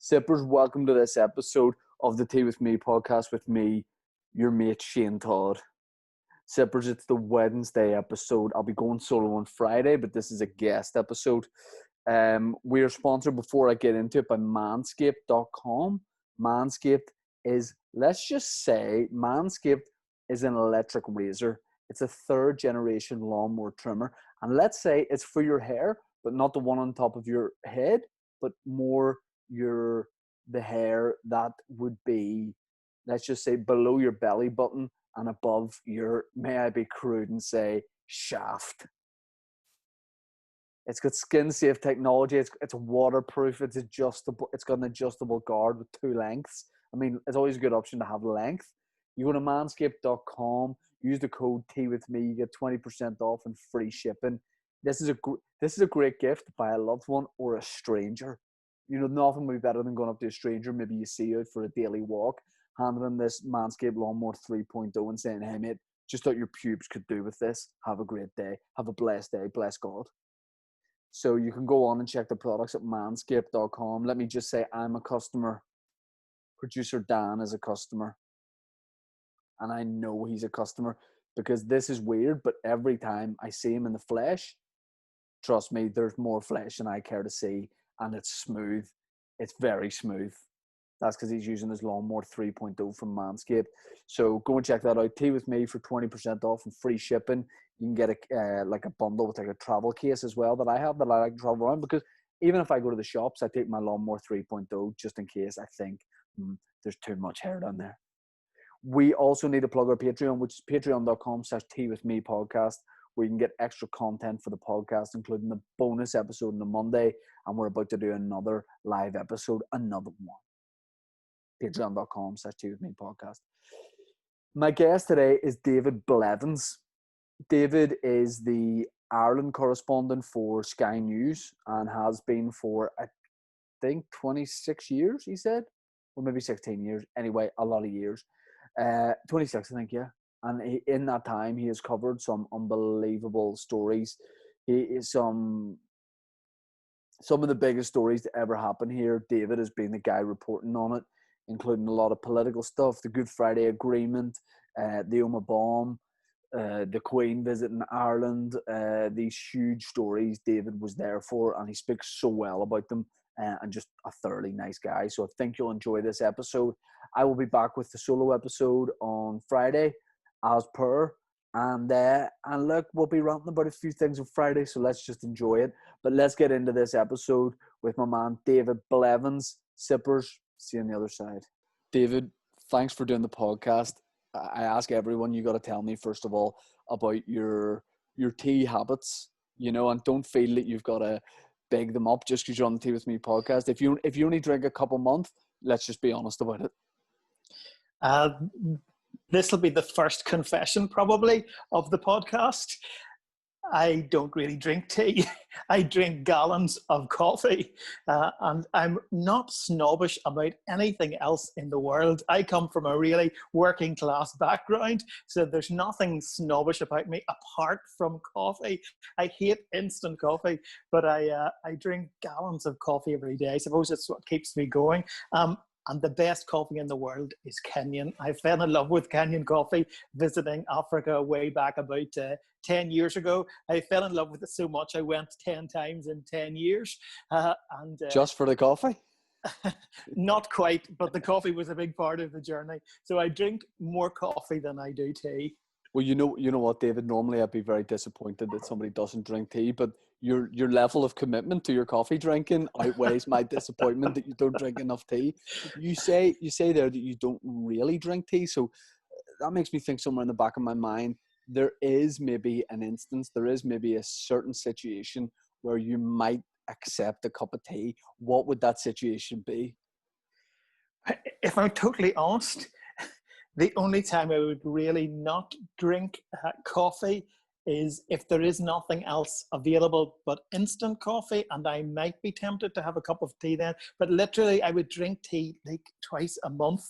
Sippers, welcome to this episode of the Tea With Me podcast with me, your mate Shane Todd. Sippers, it's the Wednesday episode. I'll be going solo on Friday, but this is a guest episode. We are sponsored, before I get into it, by manscaped.com. Manscaped is, let's just say, Manscaped is an electric razor. It's a third generation lawnmower trimmer. And let's say it's for your hair, but not the one on top of your head, but more the hair that would be, let's just say, below your belly button and above your, may I be crude and say, shaft. It's got skin-safe technology. It's waterproof. It's adjustable. It's got an adjustable guard with 2 lengths. I mean, it's always a good option to have length. You go to manscaped.com, use the code TEAWITHME, you get 20% off and free shipping. This is a great gift by a loved one or a stranger. You know, nothing would be better than going up to a stranger, maybe you see out for a daily walk, handing them this Manscaped Lawnmower 3.0 and saying, hey mate, just what your pubes could do with this. Have a great day. Have a blessed day. Bless God. So you can go on and check the products at manscaped.com. Let me just say I'm a customer. Producer Dan is a customer. And I know he's a customer because this is weird, but every time I see him in the flesh, trust me, there's more flesh than I care to see. And it's smooth. It's very smooth. That's because he's using his Lawnmower 3.0 from Manscaped. So go and check that out. Tea with me for 20% off and free shipping. You can get a bundle with like a travel case as well that I have that I like to travel around, because even if I go to the shops, I take my Lawnmower 3.0 just in case I think there's too much hair down there. We also need to plug our Patreon, which is patreon.com/teawithmepodcast, where you can get extra content for the podcast, including the bonus episode on the Monday. And we're about to do another live episode, another one. Patreon.com/teawithmepodcast. My guest today is David Blevins. David is the Ireland correspondent for Sky News and has been for, I think, 26 years, he said. Or maybe 16 years. Anyway, a lot of years. 26, I think, yeah. And in that time, he has covered some unbelievable stories. He is some of the biggest stories to ever happen here. David has been the guy reporting on it, including a lot of political stuff, the Good Friday Agreement, the UTV Bomb, the Queen visiting Ireland. These huge stories David was there for, and he speaks so well about them, and just a thoroughly nice guy. So I think you'll enjoy this episode. I will be back with the solo episode on Friday, as per. And look, we'll be ranting about a few things on Friday, so let's just enjoy it. But let's get into this episode with my man, David Blevins. Sippers, see you on the other side. David, thanks for doing the podcast. I ask everyone, you got to tell me, first of all, about your tea habits, and don't feel that you've got to big them up just because you're on the Tea With Me podcast. If you only drink a couple months, let's just be honest about it. This will be the first confession, probably, of the podcast. I don't really drink tea. I drink gallons of coffee. And I'm not snobbish about anything else in the world. I come from a really working class background, so there's nothing snobbish about me apart from coffee. I hate instant coffee, but I drink gallons of coffee every day. I suppose it's what keeps me going. And the best coffee in the world is Kenyan. I fell in love with Kenyan coffee visiting Africa way back about 10 years ago. I fell in love with it so much I went 10 times in 10 years. Just for the coffee? Not quite, but the coffee was a big part of the journey. So I drink more coffee than I do tea. Well, you know what, David? Normally I'd be very disappointed that somebody doesn't drink tea, but your level of commitment to your coffee drinking outweighs my disappointment that you don't drink enough tea. You say there that you don't really drink tea, so that makes me think somewhere in the back of my mind there is maybe an instance, there is maybe a certain situation where you might accept a cup of tea. What would that situation be? If I'm totally honest, the only time I would really not drink coffee is if there is nothing else available but instant coffee, and I might be tempted to have a cup of tea then, but literally I would drink tea like twice a month.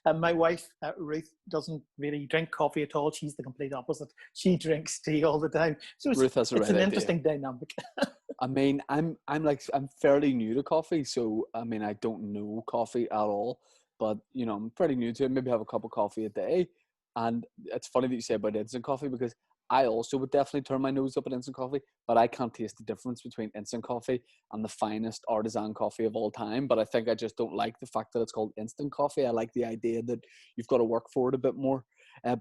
And my wife, Ruth, doesn't really drink coffee at all. She's the complete opposite. She drinks tea all the time. So Ruth has the it's right an idea. interesting dynamic. I mean, I'm fairly new to coffee, so I mean, I don't know coffee at all, but you know, I'm pretty new to it. Maybe have a cup of coffee a day, and it's funny that you say about instant coffee because I also would definitely turn my nose up at instant coffee, but I can't taste the difference between instant coffee and the finest artisan coffee of all time. But I think I just don't like the fact that it's called instant coffee. I like the idea that you've got to work for it a bit more.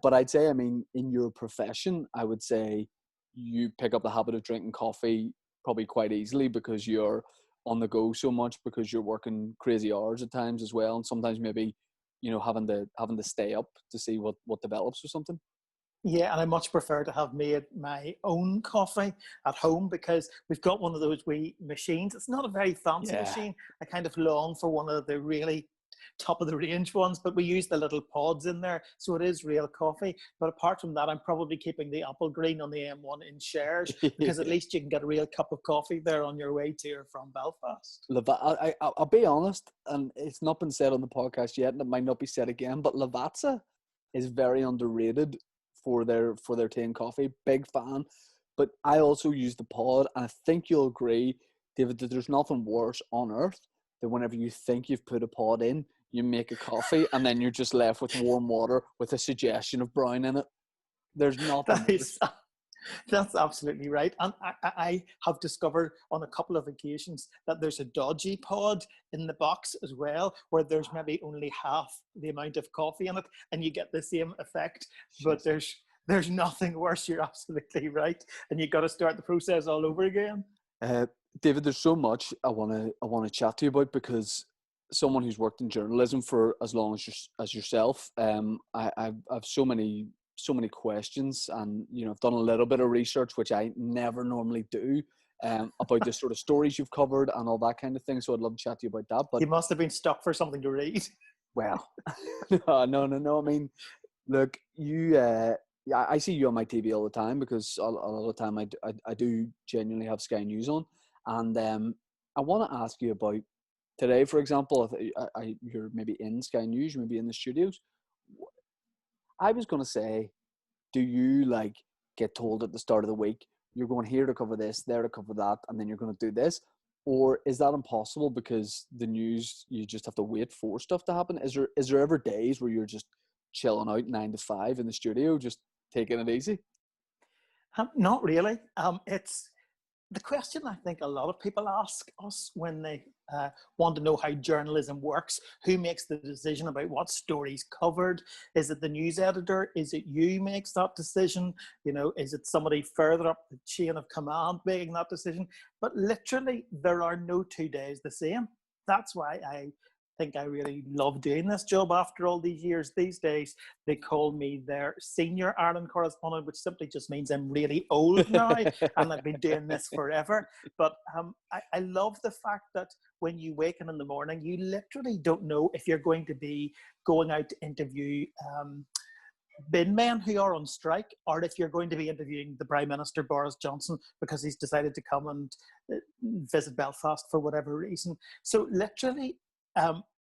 But I'd say, I mean, in your profession, I would say you pick up the habit of drinking coffee probably quite easily because you're on the go so much, because you're working crazy hours at times as well, and sometimes maybe, you know, having to stay up to see what develops or something. Yeah, and I much prefer to have made my own coffee at home because we've got one of those wee machines. It's not a very fancy Yeah. machine. I kind of long for one of the really top of the range ones, but we use the little pods in there, so it is real coffee. But apart from that, I'm probably keeping the apple green on the M1 in shares because at least you can get a real cup of coffee there on your way to or from Belfast. I'll be honest, and it's not been said on the podcast yet, and it might not be said again, but Lavazza is very underrated for their tea and coffee. Big fan. But I also use the pod, and I think you'll agree, David, that there's nothing worse on earth than whenever you think you've put a pod in, you make a coffee, and then you're just left with warm water with a suggestion of brown in it. There's nothing worse. That's absolutely right. And I have discovered on a couple of occasions that there's a dodgy pod in the box as well, where there's maybe only half the amount of coffee in it, and you get the same effect. But there's nothing worse. You're absolutely right, and you've got to start the process all over again. David, there's so much I want to chat to you about, because someone who's worked in journalism for as long as yourself, I've so many questions, and you know, I've done a little bit of research, which I never normally do, about the sort of stories you've covered and all that kind of thing. So I'd love to chat to you about that. But you must have been stuck for something to read. Well, no. I mean, look, you. Yeah, I see you on my TV all the time because a lot of the time I do genuinely have Sky News on, and I want to ask you about today, for example. You're maybe in Sky News, you may be in the studios. I was going to say, do you like get told at the start of the week, you're going here to cover this, there to cover that, and then you're going to do this? Or is that impossible because the news, you just have to wait for stuff to happen? Is there ever days where you're just chilling out 9 to 5 in the studio, just taking it easy? Not really. It's the question I think a lot of people ask us when they want to know how journalism works. Who makes the decision about what stories covered? Is it the news editor? Is it you makes that decision? You know, is it somebody further up the chain of command making that decision? But literally, there are no 2 days the same. That's why I think I really love doing this job after all these years. These days, they call me their senior Ireland correspondent, which simply just means I'm really old now and I've been doing this forever. But I love the fact that when you wake up in the morning, you literally don't know if you're going to be going out to interview bin men who are on strike, or if you're going to be interviewing the Prime Minister Boris Johnson because he's decided to come and visit Belfast for whatever reason. So literally,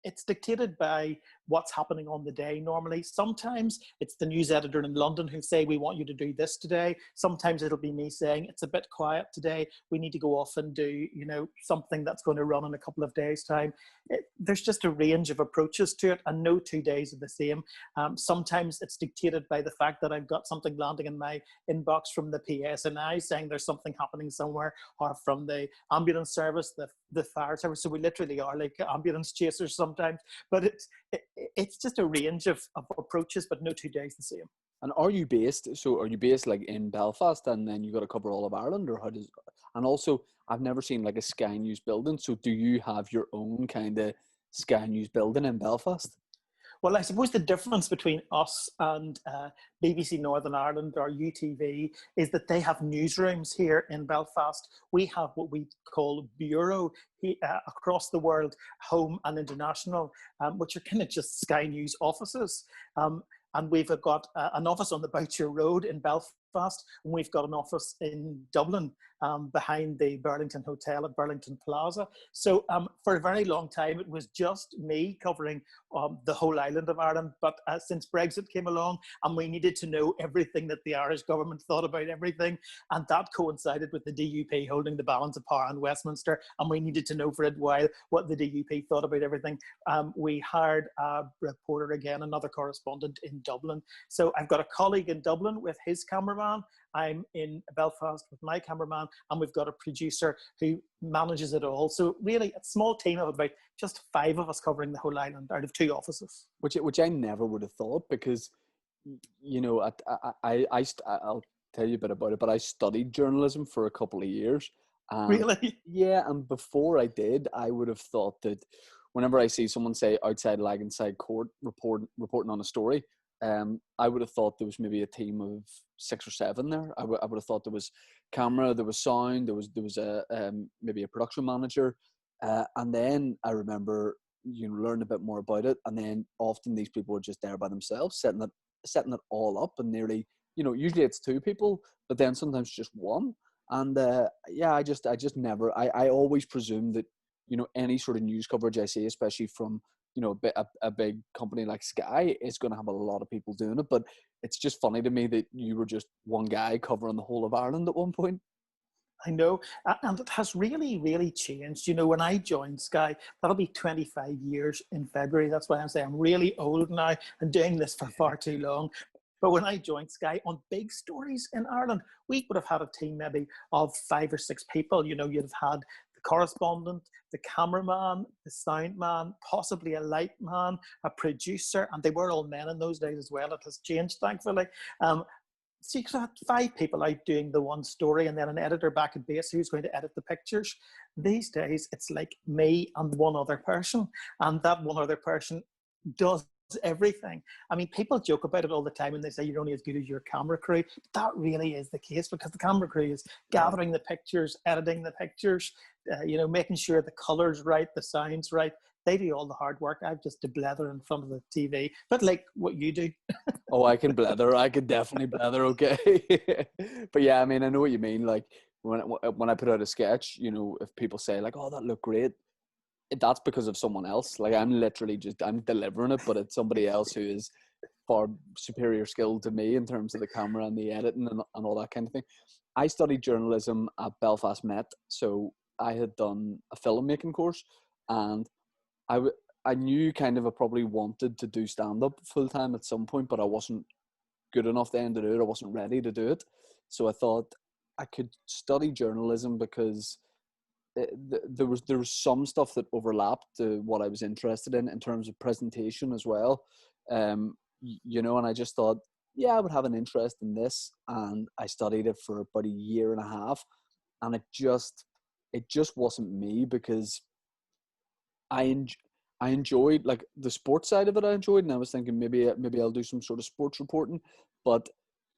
it's dictated by what's happening on the day normally. Sometimes it's the news editor in London who say, we want you to do this today. Sometimes it'll be me saying, it's a bit quiet today. We need to go off and do, you know, something that's going to run in a couple of days' time. There's just a range of approaches to it, and no 2 days are the same. Sometimes it's dictated by the fact that I've got something landing in my inbox from the PSNI saying there's something happening somewhere, or from the ambulance service, the fire service. So we literally are like ambulance chasers sometimes. But it's just a range of approaches, but no 2 days the same. And are you based like in Belfast, and then you got to cover all of Ireland, or how does? And also, I've never seen like a Sky News building. So do you have your own kind of Sky News building in Belfast? Well, I suppose the difference between us and BBC Northern Ireland or UTV is that they have newsrooms here in Belfast. We have what we call bureau across the world, home and international, which are kind of just Sky News offices. And we've got an office on the Boucher Road in Belfast, Belfast, and we've got an office in Dublin behind the Burlington Hotel at Burlington Plaza. So for a very long time, it was just me covering the whole island of Ireland. But since Brexit came along, and we needed to know everything that the Irish government thought about everything, and that coincided with the DUP holding the balance of power in Westminster, and we needed to know for a while what the DUP thought about everything. We hired a reporter again, another correspondent in Dublin. So I've got a colleague in Dublin with his cameraman. I'm in Belfast with my cameraman, and we've got a producer who manages it all. So really, a small team of about just 5 of us covering the whole island out of 2 offices. Which I never would have thought, because, you know, I'll tell you a bit about it, but I studied journalism for a couple of years. Really? Yeah, and before I did, I would have thought that whenever I see someone say outside lag inside court reporting on a story, I would have thought there was maybe a team of 6 or 7 there. I would have thought there was camera, there was sound, there was a maybe a production manager, and then I remember, you know, learning a bit more about it, and then often these people are just there by themselves, setting it all up, and nearly, you know, usually it's 2 people, but then sometimes just 1. And yeah, I just never. I always presume that, you know, any sort of news coverage I see, especially from, you know, a big company like Sky, is going to have a lot of people doing it. But it's just funny to me that you were just one guy covering the whole of Ireland at one point. I know, and it has really, really changed. You know, when I joined Sky, that'll be 25 years in February. That's why I'm saying I'm really old now and doing this for far too long. But when I joined Sky on big stories in Ireland, we would have had a team maybe of 5 or 6 people. You know, you'd have had the correspondent, the cameraman, the sound man, possibly a light man, a producer, and they were all men in those days as well. It has changed, thankfully. So you could have 5 people out doing the one story, and then an editor back at base who's going to edit the pictures. These days, it's like me and one other person, and that one other person does everything. I mean, people joke about it all the time, and they say you're only as good as your camera crew. But that really is the case, because the camera crew is gathering the pictures, editing the pictures, you know, making sure the color's right, the sound's right. They do all the hard work. I've just to blether in front of the TV, but like what you do. Oh, I can blether. I can definitely blether. Okay. But yeah, I mean, I know what you mean. Like when I put out a sketch, you know, if people say like, "Oh, that looked great," that's because of someone else. Like I'm delivering it, but it's somebody else who is far superior skilled to me in terms of the camera and the editing and all that kind of thing. I studied journalism at Belfast Met, so I had done a filmmaking course, and I knew kind of I probably wanted to do stand-up full-time at some point, but I wasn't good enough then to do it. I wasn't ready to do it. So I thought I could study journalism because there was some stuff that overlapped to what I was interested in terms of presentation as well. You know, and I just thought, yeah, I would have an interest in this. And I studied it for about a year and a half. And it just wasn't me, because I enjoyed like the sports side of it. I enjoyed, and I was thinking maybe I'll do some sort of sports reporting. But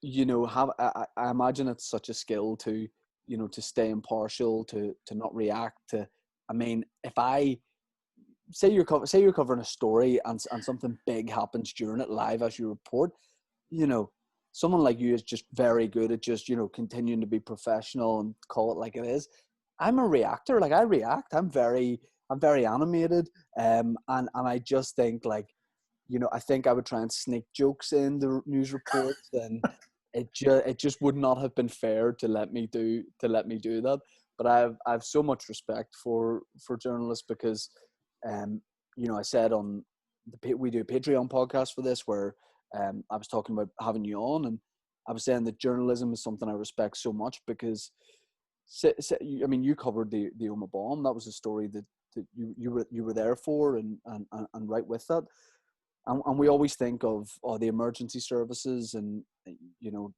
you know, I imagine it's such a skill to, you know, to stay impartial, to not react to. I mean, if I say you're covering a story and something big happens during it live as you report, you know, someone like you is just very good at just, you know, continuing to be professional and call it like it is. I'm a reactor. Like I react. I'm very animated. And I just think, like, you know, I think I would try and sneak jokes in the news reports, and it just would not have been fair to let me do that. But I have so much respect for journalists, because you know, I said on we do a Patreon podcast for this, where I was talking about having you on, and I was saying that journalism is something I respect so much, because I mean, you covered the UTV Bomb. That was a story that you were there for, and right with that. And we always think of the emergency services, and you know,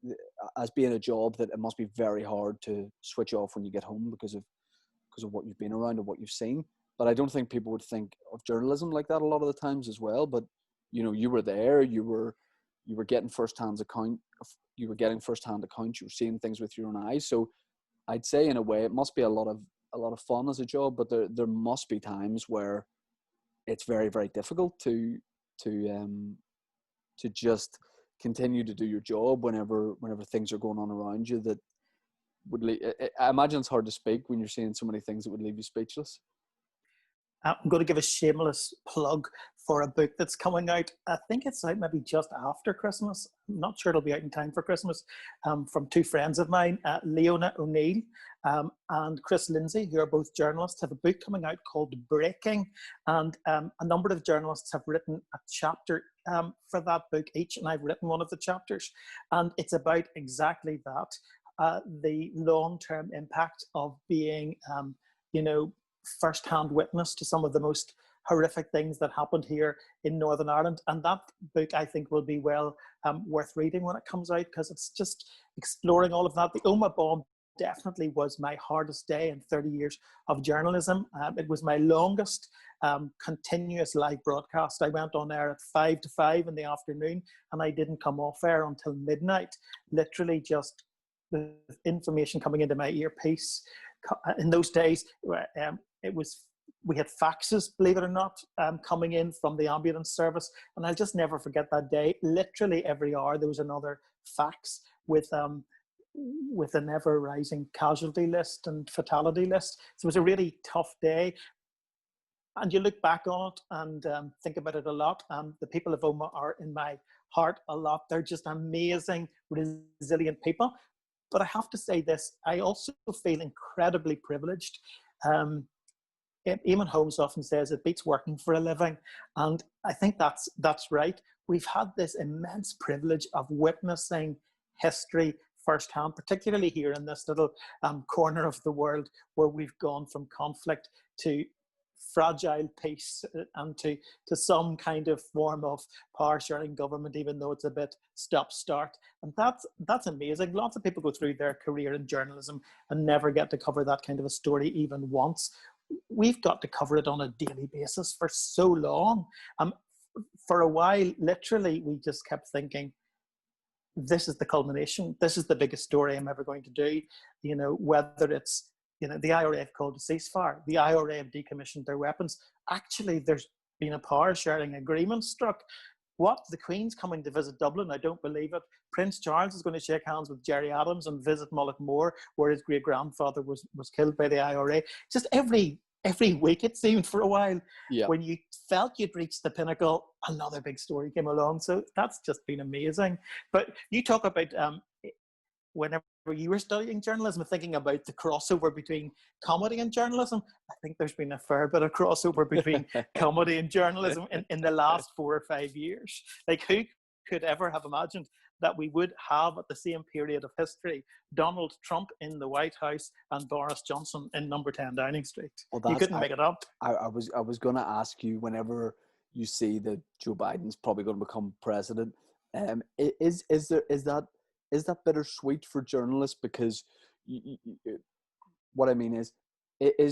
as being a job that it must be very hard to switch off when you get home because of what you've been around and what you've seen. But I don't think people would think of journalism like that a lot of the times as well. But you know, you were there, you were getting firsthand account, you were seeing things with your own eyes. So I'd say in a way it must be a lot of fun as a job, but there must be times where it's very, very difficult to just continue to do your job whenever things are going on around you that would leave, I imagine it's hard to speak when you're seeing so many things that would leave you speechless. I'm going to give a shameless plug for a book that's coming out. I think it's out maybe just after Christmas. I'm not sure it'll be out in time for Christmas. From two friends of mine, Leona O'Neill and Chris Lindsay, who are both journalists, have a book coming out called Breaking. And a number of journalists have written a chapter for that book each, and I've written one of the chapters. And it's about exactly that, the long-term impact of being, first-hand witness to some of the most horrific things that happened here in Northern Ireland. And that book, I think, will be well worth reading when it comes out, because it's just exploring all of that. The UTV Bomb definitely was my hardest day in 30 years of journalism. It was my longest continuous live broadcast. I went on air at 5 to 5 in the afternoon, and I didn't come off air until midnight, literally just with information coming into my earpiece. In those days, we had faxes, believe it or not, coming in from the ambulance service, and I'll just never forget that day. Literally every hour there was another fax with an ever-rising casualty list and fatality list. So it was a really tough day, and you look back on it and think about it a lot. The people of Oma are in my heart a lot. They're just amazing, resilient people. But I have to say this, I also feel incredibly privileged. Eamon Holmes often says it beats working for a living. And I think that's right. We've had this immense privilege of witnessing history firsthand, particularly here in this little corner of the world where we've gone from conflict to fragile peace and to some kind of form of power sharing government, even though it's a bit stop-start. And that's amazing. Lots of people go through their career in journalism and never get to cover that kind of a story even once. We've got to cover it on a daily basis for so long. For a while, literally, we just kept thinking, this is the culmination. This is the biggest story I'm ever going to do. Whether it's, the IRA have called a ceasefire. The IRA have decommissioned their weapons. Actually, there's been a power sharing agreement struck. What? The Queen's coming to visit Dublin? I don't believe it. Prince Charles is going to shake hands with Gerry Adams and visit Mullaghmore, where his great-grandfather was killed by the IRA. Just every week, it seemed, for a while. Yeah. When you felt you'd reached the pinnacle, another big story came along. So that's just been amazing. But you talk about whenever you were studying journalism, thinking about the crossover between comedy and journalism. I think there's been a fair bit of crossover between comedy and journalism in the last 4 or 5 years. Like, who could ever have imagined that we would have, at the same period of history, Donald Trump in the White House and Boris Johnson in number 10 Downing Street? Well, you couldn't make it up. I was going to ask you, whenever you see that Joe Biden's probably going to become president, is that bittersweet for journalists? Because what I mean is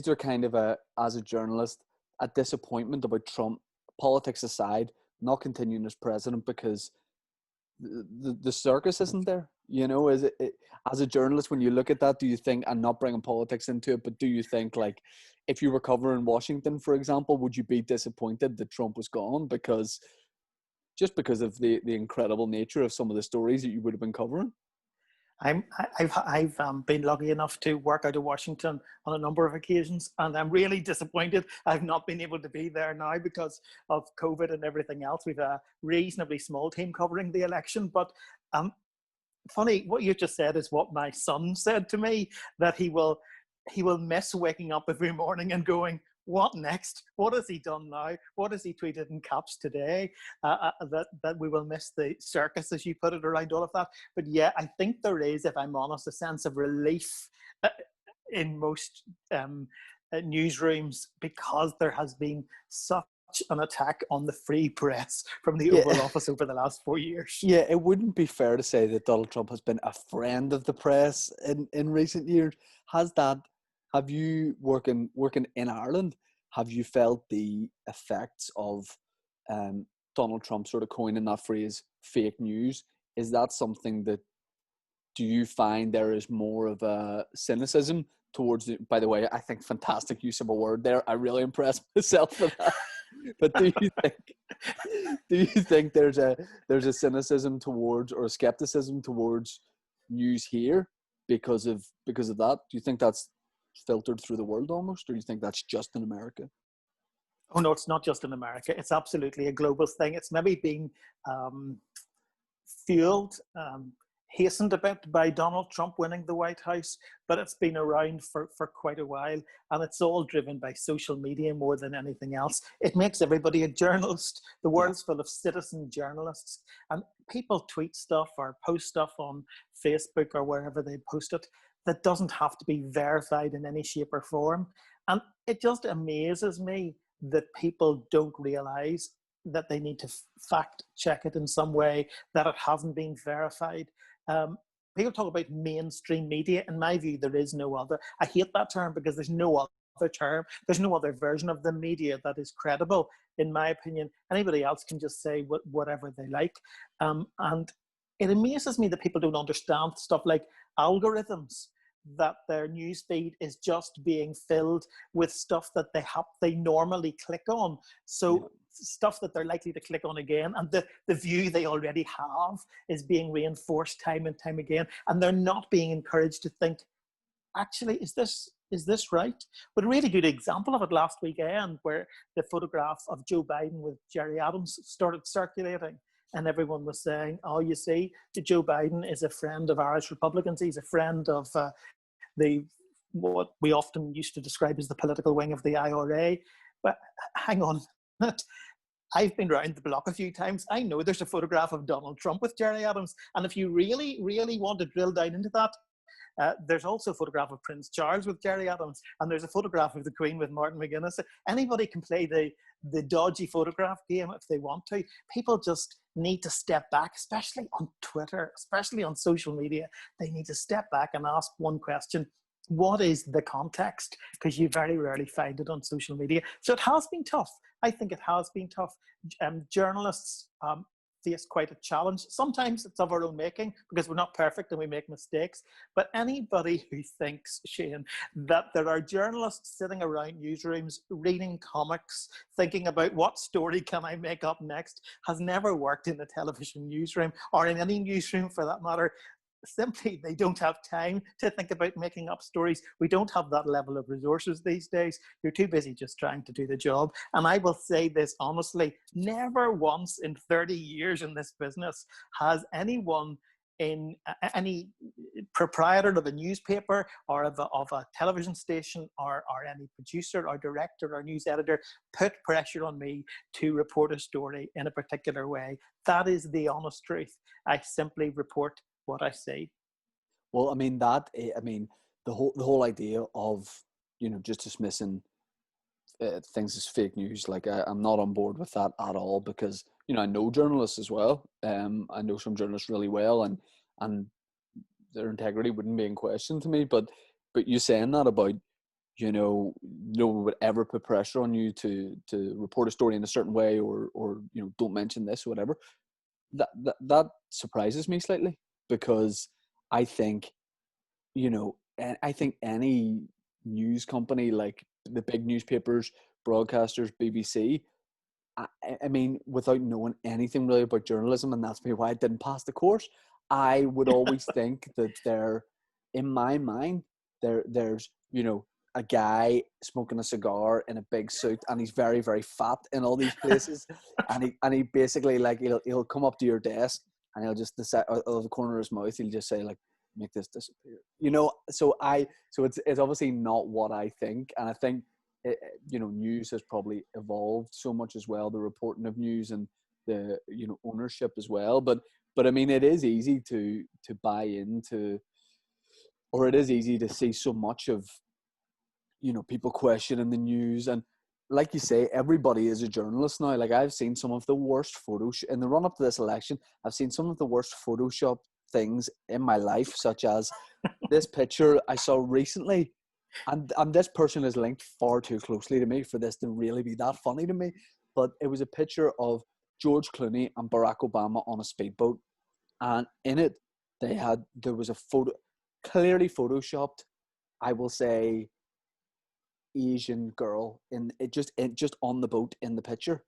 there kind of as a journalist, a disappointment about Trump, politics aside, not continuing as president because the circus isn't there? Is it as a journalist, when you look at that, do you think, and not bringing politics into it, but do you think, like, if you were covering Washington, for example, would you be disappointed that Trump was gone because of the incredible nature of some of the stories that you would have been covering? I've been lucky enough to work out of Washington on a number of occasions, and I'm really disappointed I've not been able to be there now because of COVID and everything else. We've a reasonably small team covering the election, but funny, what you just said is what my son said to me, that he will miss waking up every morning and going, what next? What has he done now? What has he tweeted in caps today? That we will miss the circus, as you put it, around all of that. But yeah, I think there is, if I'm honest, a sense of relief in most newsrooms, because there has been such an attack on the free press from the Oval Office over the last 4 years. Yeah, it wouldn't be fair to say that Donald Trump has been a friend of the press in recent years. Have you, working in Ireland, have you felt the effects of Donald Trump sort of coining that phrase, fake news? Is that something that, do you find there is more of a cynicism towards it? By the way, I think fantastic use of a word there. I really impressed myself with that. But do you think Do you think there's a cynicism towards, or a skepticism towards, news here because of that? Do you think that's filtered through the world almost, or do you think that's just in America? Oh no, it's not just in America. It's absolutely a global thing. It's maybe being fueled, hastened a bit by Donald Trump winning the White House, but it's been around for quite a while, and it's all driven by social media more than anything else. It makes everybody a journalist. The world's full of citizen journalists, and people tweet stuff or post stuff on Facebook or wherever they post it that doesn't have to be verified in any shape or form. And it just amazes me that people don't realize that they need to fact check it in some way, that it hasn't been verified. People talk about mainstream media. In my view, there is no other. I hate that term because there's no other term. There's no other version of the media that is credible, in my opinion. Anybody else can just say whatever they like. And it amazes me that people don't understand stuff like algorithms, that their news feed is just being filled with stuff that they normally click on. So stuff that they're likely to click on again, and the view they already have is being reinforced time and time again, and they're not being encouraged to think, actually, is this right? But a really good example of it last weekend, where the photograph of Joe Biden with Jerry Adams started circulating, and everyone was saying, oh, you see, Joe Biden is a friend of Irish Republicans. He's a friend of what we often used to describe as the political wing of the IRA. But hang on, I've been around the block a few times. I know there's a photograph of Donald Trump with Jerry Adams. And if you really, really want to drill down into that, there's also a photograph of Prince Charles with Jerry Adams, and there's a photograph of the Queen with Martin McGuinness. Anybody can play the dodgy photograph game if they want to. People just need to step back, especially on Twitter, especially on social media. They need to step back and ask one question: what is the context? Because you very rarely find it on social media. So it has been tough. I think it has been tough. Journalists face quite a challenge. Sometimes it's of our own making, because we're not perfect and we make mistakes. But anybody who thinks, Shane, that there are journalists sitting around newsrooms reading comics, thinking about what story can I make up next, has never worked in a television newsroom, or in any newsroom for that matter. Simply, they don't have time to think about making up stories. We don't have that level of resources these days. You're too busy just trying to do the job. And I will say this honestly, never once in 30 years in this business has anyone in any proprietor of a newspaper or of a television station or any producer or director or news editor put pressure on me to report a story in a particular way. That is the honest truth. I simply report what I say. Well, I mean the whole idea of, just dismissing things as fake news, like I'm not on board with that at all, because I know journalists as well. I know some journalists really well, and their integrity wouldn't be in question to me. But you saying that about, no one would ever put pressure on you to report a story in a certain way, or don't mention this or whatever. That surprises me slightly, because I think, I think any news company, like the big newspapers, broadcasters, BBC, I mean, without knowing anything really about journalism, and that's maybe why I didn't pass the course, I would always think that in my mind, there's, a guy smoking a cigar in a big suit, and he's very, very fat in all these places. and he basically, like, he'll come up to your desk, and he'll just decide, out of the corner of his mouth, he'll just say, like, make this disappear. So it's obviously not what I think. And I think, news has probably evolved so much as well, the reporting of news and the, ownership as well. But I mean, it is easy to buy into, or it is easy to see so much of, people questioning the news. And like you say, everybody is a journalist now. Like, I've seen some of the worst photos in the run up to this election. I've seen some of the worst Photoshop things in my life, such as this picture I saw recently. And this person is linked far too closely to me for this to really be that funny to me. But it was a picture of George Clooney and Barack Obama on a speedboat. And in it, there was a photo, clearly photoshopped, I will say, Asian girl just on the boat in the picture.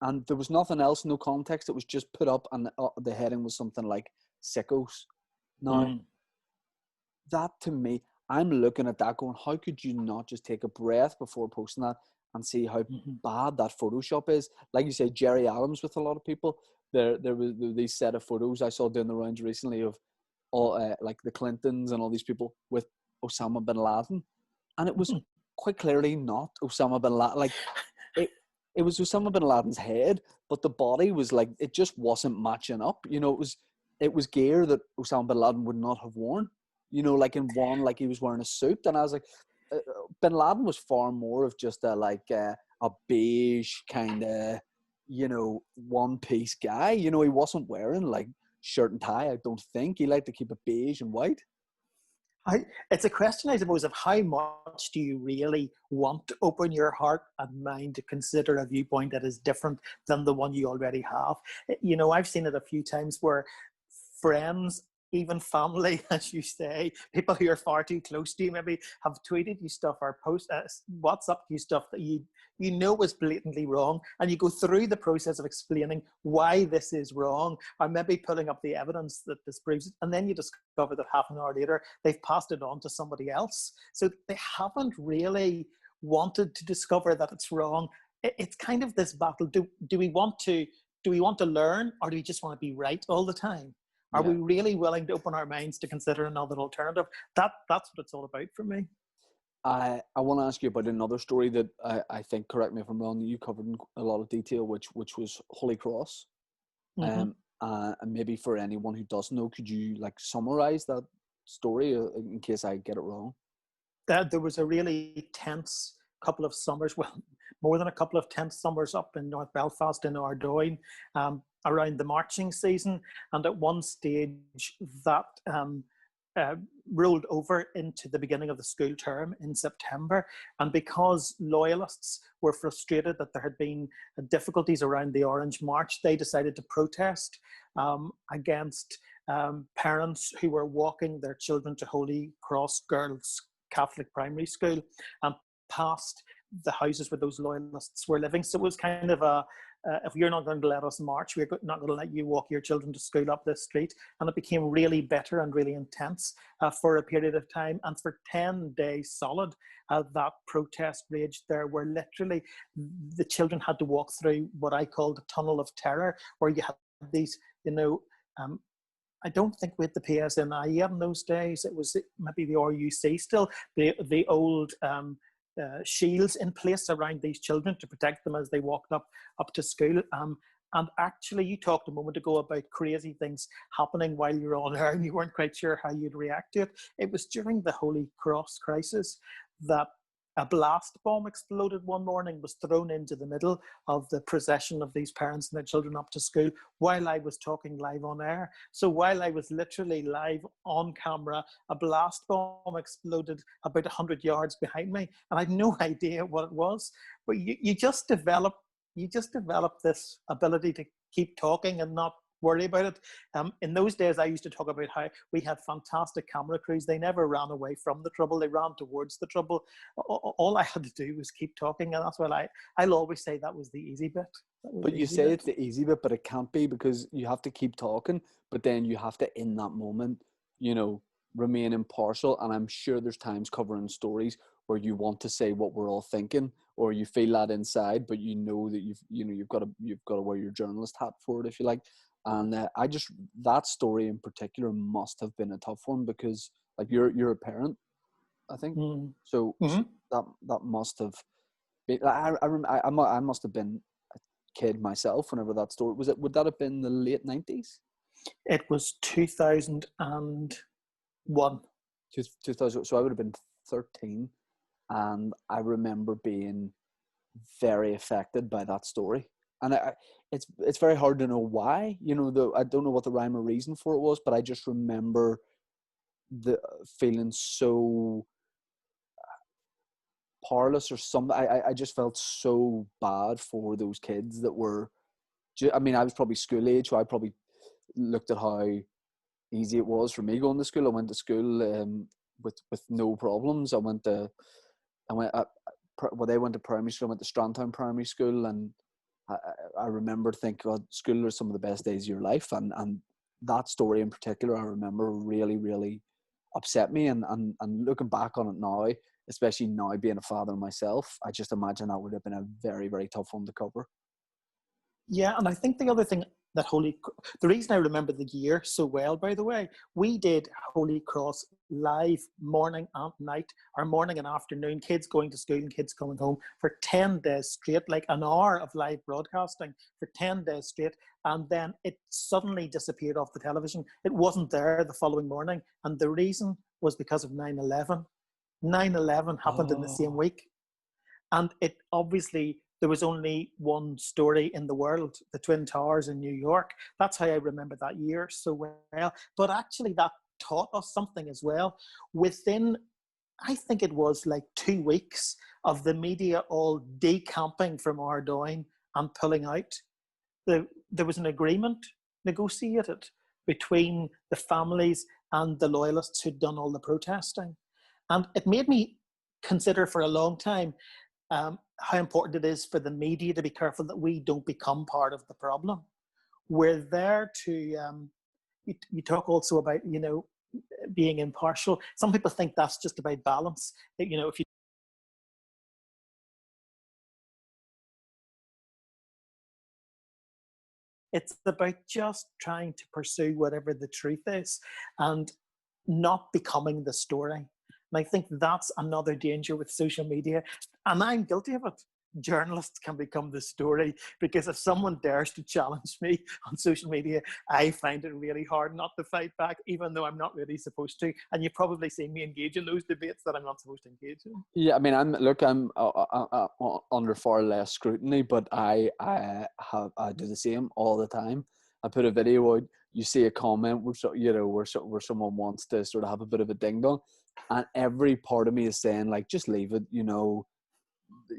and there was nothing else, no context. It was just put up, and the heading was something like "sickos." Now, that to me, I'm looking at that going, how could you not just take a breath before posting that and see how bad that Photoshop is? Like you say, Jerry Adams with a lot of people. There was these set of photos I saw doing the rounds recently of all like the Clintons and all these people with Osama bin Laden, and it was quite clearly not Osama bin Laden. Like it was Osama bin Laden's head, but the body was like, it just wasn't matching up. You know, it was gear that Osama bin Laden would not have worn. You know, like in one, like he was wearing a suit, and I was like, bin Laden was far more of just a beige kind of, you know, one piece guy. You know, he wasn't wearing like shirt and tie. I don't think he liked to keep it beige and white. It's a question, I suppose, of how much do you really want to open your heart and mind to consider a viewpoint that is different than the one you already have. You know, I've seen it a few times where friends, even family, as you say, people who are far too close to you maybe have tweeted you stuff or WhatsApp you stuff that you know is blatantly wrong, and you go through the process of explaining why this is wrong, or maybe putting up the evidence that disproves it, and then you discover that half an hour later they've passed it on to somebody else. So they haven't really wanted to discover that it's wrong. It's kind of this battle. Do we want to learn, or do we just want to be right all the time? Are we really willing to open our minds to consider another alternative? That's what it's all about for me. I want to ask you about another story that I think, correct me if I'm wrong, that you covered in a lot of detail, which was Holy Cross. And maybe for anyone who doesn't know, could you like summarize that story in case I get it wrong? There was a really tense couple of summers, well, more than a couple of tense summers up in North Belfast in Ardoyne, around the marching season, and at one stage that rolled over into the beginning of the school term in September. And because loyalists were frustrated that there had been difficulties around the Orange March, they decided to protest against parents who were walking their children to Holy Cross Girls Catholic Primary School and past the houses where those loyalists were living. So it was kind of if you're not going to let us march, we're not going to let you walk your children to school up this street. And it became really bitter and really intense for a period of time. And for 10 days solid, that protest raged. There were literally, the children had to walk through what I called the tunnel of terror, where you had these, you know, I don't think we had the PSNI yet in those days. It was maybe the RUC still, the old shields in place around these children to protect them as they walked up to school. And actually, you talked a moment ago about crazy things happening while you were on air and you weren't quite sure how you'd react to it. It was during the Holy Cross crisis that a blast bomb exploded one morning, was thrown into the middle of the procession of these parents and their children up to school while I was talking live on air. So while I was literally live on camera, a blast bomb exploded about 100 yards behind me, and I had no idea what it was. But you just develop this ability to keep talking and not worry about it. In those days, I used to talk about how we had fantastic camera crews. They never ran away from the trouble. They ran towards the trouble. All I had to do was keep talking. And that's why I'll always say that was the easy bit. But you say it's the easy bit, but it can't be, because you have to keep talking, but then you have to, in that moment, you know, remain impartial. And I'm sure there's times covering stories where you want to say what we're all thinking, or you feel that inside, but you know that you've got to wear your journalist hat for it, if you like. And that story in particular must have been a tough one, because like you're a parent, I think. So that must have been. I must have been a kid myself whenever that story was. Would that have been the late 90s? It was 2001. 2000. So I would have been 13, and I remember being very affected by that story. And it's very hard to know why, you know, I don't know what the rhyme or reason for it was, but I just remember the feeling so powerless or something. I just felt so bad for those kids that were, I mean, I was probably school age, so I probably looked at how easy it was for me going to school. I went to school with no problems. They went to primary school. I went to Strandtown Primary School, and I remember thinking, God, school are some of the best days of your life. And that story in particular, I remember really, really upset me. And looking back on it now, especially now being a father myself, I just imagine that would have been a very, very tough one to cover. Yeah, and I think the other thing that the reason I remember the year so well, by the way, we did Holy Cross live morning and night, or morning and afternoon, kids going to school and kids coming home for 10 days straight, like an hour of live broadcasting for 10 days straight. And then it suddenly disappeared off the television. It wasn't there the following morning. And the reason was because of 9/11. 9/11 happened in the same week. And it obviously, there was only one story in the world, the Twin Towers in New York. That's how I remember that year so well. But actually that taught us something as well. Within, I think it was like 2 weeks of the media all decamping from Ardoyne and pulling out, there was an agreement negotiated between the families and the loyalists who'd done all the protesting. And it made me consider for a long time how important it is for the media to be careful that we don't become part of the problem. We're there to, you talk also about, being impartial. Some people think that's just about balance. If you it's about just trying to pursue whatever the truth is and not becoming the story. And I think that's another danger with social media. And I'm guilty of it. Journalists can become the story, because if someone dares to challenge me on social media, I find it really hard not to fight back, even though I'm not really supposed to. And you probably see me engage in those debates that I'm not supposed to engage in. Yeah, I mean, I'm under far less scrutiny, but I do the same all the time. I put a video out, you see a comment where someone wants to sort of have a bit of a ding dong, and every part of me is saying, like, just leave it.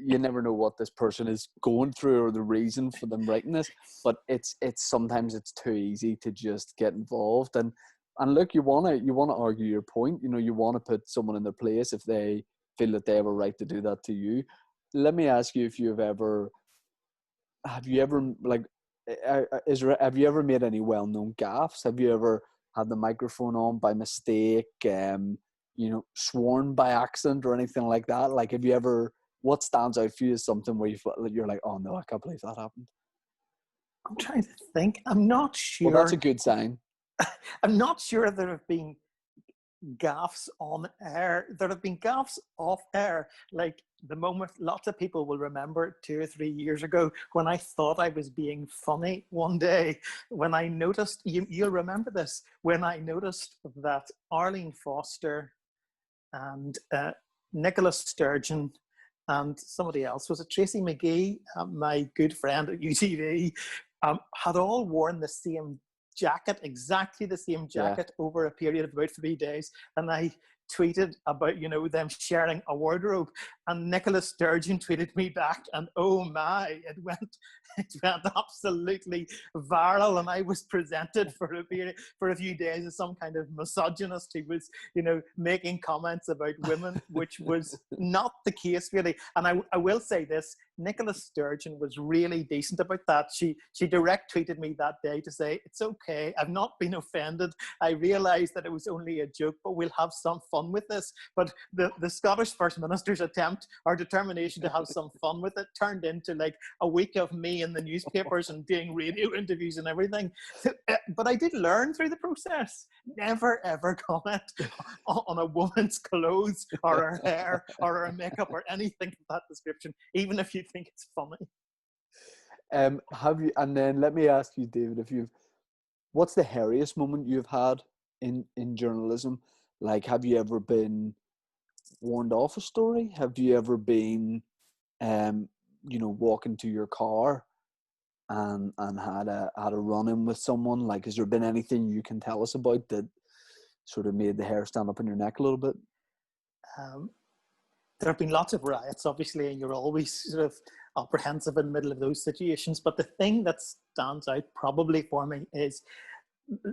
You never know what this person is going through or the reason for them writing this, but it's sometimes it's too easy to just get involved. And look, you want to argue your point. You want to put someone in their place if they feel that they have a right to do that to you. Let me ask you if have you ever made any well-known gaffes? Have you ever had the microphone on by mistake, sworn by accident or anything like that? Like, have you ever, what stands out for you as something where you're like, oh no, I can't believe that happened? I'm trying to think. I'm not sure. Well, that's a good sign. I'm not sure there have been gaffes on air. There have been gaffes off air. Like the moment, lots of people will remember 2 or 3 years ago when I thought I was being funny one day, when I noticed, you'll remember this, when I noticed that Arlene Foster and Nicola Sturgeon and somebody else, was it Tracy McGee, my good friend at UTV, had all worn the same jacket, exactly the same jacket, over a period of about 3 days. And I tweeted about, them sharing a wardrobe, and Nicola Sturgeon tweeted me back, and oh my, it went absolutely viral, and I was presented for a few days as some kind of misogynist who was, making comments about women, which was not the case really. And I will say this, Nicola Sturgeon was really decent about that. She direct tweeted me that day to say, it's okay, I've not been offended. I realised that it was only a joke, but we'll have some fun with this. But the Scottish First Minister's attempt, or determination to have some fun with it, turned into like a week of me in the newspapers and doing radio interviews and everything. But I did learn through the process, never ever comment on a woman's clothes or her hair or her makeup or anything of that description, even if you think it's funny. Have you? And then let me ask you, David, what's the hairiest moment you've had in journalism? Like, have you ever been warned off a story? Have you ever been, walking to your car and had a run-in with someone? Like, has there been anything you can tell us about that sort of made the hair stand up on your neck a little bit? There have been lots of riots, obviously, and you're always sort of apprehensive in the middle of those situations. But the thing that stands out probably for me is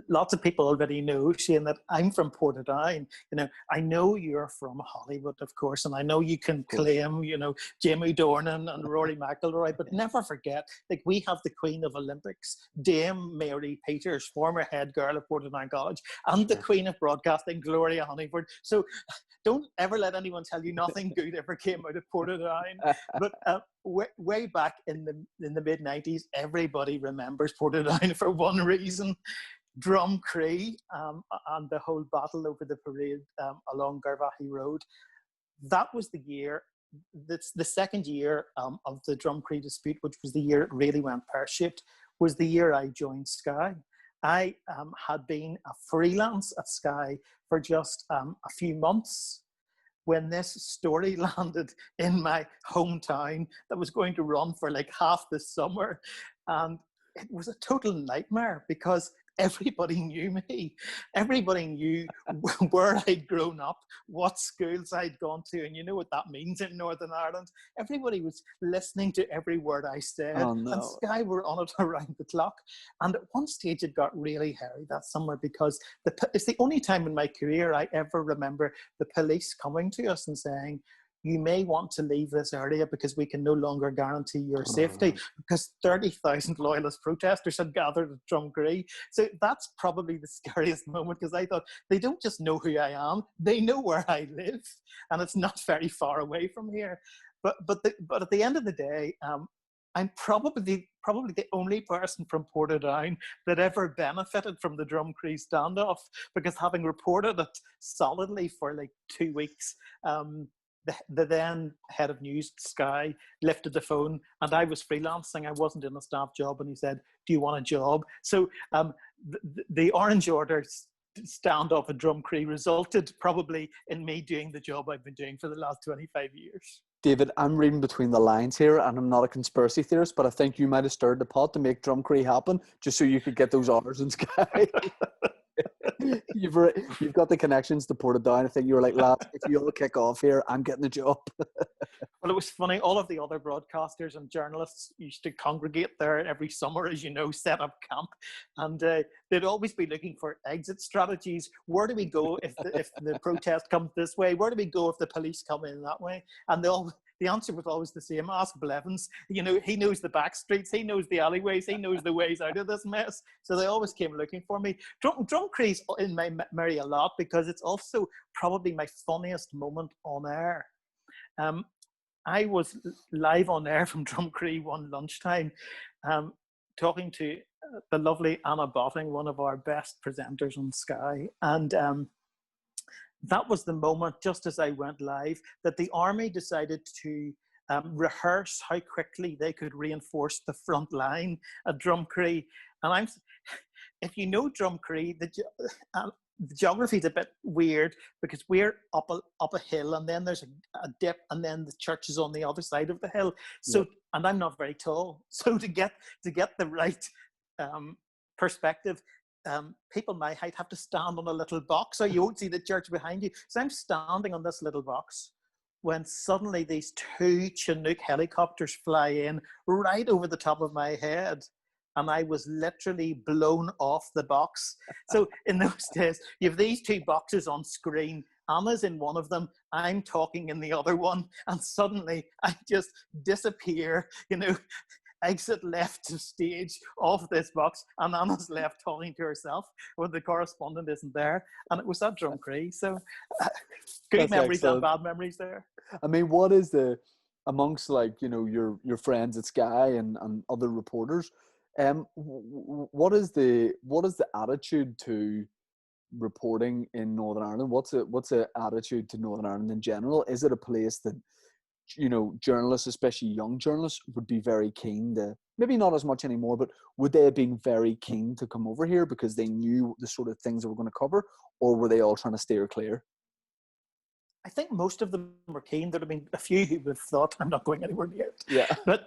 lots of people already know, Shane, that I'm from Portadown. You know, I know you're from Hollywood, of course, and I know you can claim, you know, Jamie Dornan and Rory McIlroy, but never forget, like, we have the Queen of Olympics, Dame Mary Peters, former head girl of Portadown College, and the Queen of Broadcasting, Gloria Honeyford. So don't ever let anyone tell you nothing good ever came out of Portadown. But way back in the mid-90s, everybody remembers Portadown for one reason. Drumcree and the whole battle over the parade along Garvaghey Road. That was the year, that's the second year of the Drumcree dispute, which was the year it really went pear-shaped, was the year I joined Sky. I had been a freelance at Sky for just a few months when this story landed in my hometown that was going to run for like half the summer. And it was a total nightmare because everybody knew me. Everybody knew where I'd grown up, what schools I'd gone to, and you know what that means in Northern Ireland. Everybody was listening to every word I said, and Sky were on it around the clock. And at one stage it got really hairy that summer because it's the only time in my career I ever remember the police coming to us and saying, you may want to leave this area because we can no longer guarantee your safety, because 30,000 loyalist protesters had gathered at Drumcree. So that's probably the scariest moment, because I thought, they don't just know who I am, they know where I live, and it's not very far away from here. But at the end of the day, I'm probably the only person from Portadown that ever benefited from the Drumcree standoff, because having reported it solidly for like 2 weeks, the then head of news, Sky, lifted the phone, and I was freelancing. I wasn't in a staff job, and he said, do you want a job? So the Orange Order standoff at Drumcree resulted probably in me doing the job I've been doing for the last 25 years. David, I'm reading between the lines here, and I'm not a conspiracy theorist, but I think you might have stirred the pot to make Drumcree happen just so you could get those hours in Sky. You've got the connections to Portadown. I think you were like, lads, if you all kick off here, I'm getting the job. Well, it was funny. All of the other broadcasters and journalists used to congregate there every summer, as you know, set up camp. And they'd always be looking for exit strategies. Where do we go if the protest comes this way? Where do we go if the police come in that way? And the answer was always the same. Ask Blevins. You know, he knows the back streets, he knows the alleyways, he knows the ways out of this mess. So they always came looking for me. Drumcree's in my memory a lot because it's also probably my funniest moment on air. I was live on air from Drumcree one lunchtime, talking to the lovely Anna Botting, one of our best presenters on Sky. And that was the moment, just as I went live, that the army decided to rehearse how quickly they could reinforce the front line at Drumcree. And if you know Drumcree, the geography is a bit weird because we're up a hill, and then there's a dip, and then the church is on the other side of the hill. So, and I'm not very tall, so to get the right perspective, people my height have to stand on a little box, so you won't see the church behind you. So I'm standing on this little box when suddenly these 2 Chinook helicopters fly in right over the top of my head. And I was literally blown off the box. So in those days, you have these 2 boxes on screen. Anna's in one of them, I'm talking in the other one, and suddenly I just disappear, you know, exit left of stage off this box, and Anna's left talking to herself when the correspondent isn't there. And it was at Drumcree. So good That's memories excellent. and bad memories there. I mean, what is amongst, like, you know, your friends at Sky and other reporters, what is the attitude to reporting in Northern Ireland? What's the attitude to Northern Ireland in general? Is it a place that, you know, journalists, especially young journalists, would be very keen to, maybe not as much anymore, but would they have been very keen to come over here because they knew the sort of things they were going to cover, or were they all trying to steer clear? I think most of them were keen. There'd have been a few who would have thought, I'm not going anywhere near it. Yeah. But